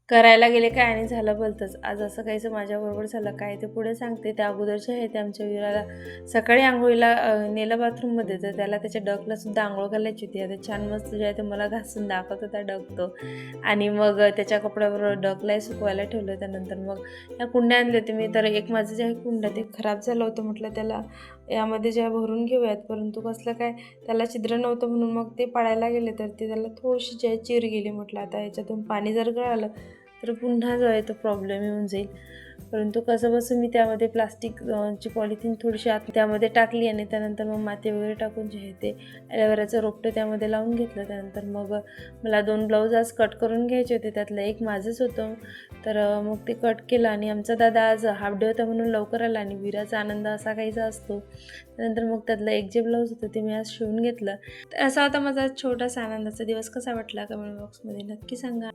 करायला गेले काय आणि झालं भलतंच. आज असं काहीसं माझ्याबरोबर झालं. काय ते पुढे सांगते. त्या अगोदरचे आहे ते आमच्या वीराला सकाळी अंघोळीला नेलं बाथरूममध्ये, तर त्याला त्याच्या डकला सुद्धा अंघोळ घालायची होती. आता छान मस्त जे आहे ते मला घासून दाखवत होता डक तो. आणि मग त्याच्या कपड्याबरोबर डकलाही सुकवायला ठेवलं. त्यानंतर मग या कुंड्या आणल्या होत्या मी. तर एक माझं जे आहे कुंडं ते खराब झालं होतं. म्हटलं त्याला यामध्ये जे आहे भरून घेऊयात, परंतु कसलं काय त्याला छिद्र नव्हतं म्हणून मग ते पाडायला गेले, तर ते त्याला थोडीशी जे आहे चीर गेली. म्हटलं आता याच्यातून पाणी जर गळालं तर पुन्हा जो आहे तो प्रॉब्लेम येऊन जाईल. परंतु कसंबसं मी त्यामध्ये प्लास्टिक ची पॉलिथिन थोडीशी आत त्यामध्ये टाकली आणि त्यानंतर मग माती वगैरे टाकून जे आहे ते ॲलोवेराचं रोपटं त्यामध्ये लावून घेतलं. त्यानंतर मग मला 2 ब्लाऊज आज कट करून घ्यायचे होते. त्यातलं एक माझंच होतं. तर मग ते कट केलं आणि आमचा दादा आज हाफ डे होता म्हणून लवकर आला आणि वीराचा आनंद असा काहीसा असतो. त्यानंतर मग त्यातलं एक जे ब्लाऊज होतं ते मी आज शिवून घेतलं. तर असा होता माझा छोटासा आनंदाचा दिवस. कसा वाटला कमेंट बॉक्समध्ये नक्की सांगा.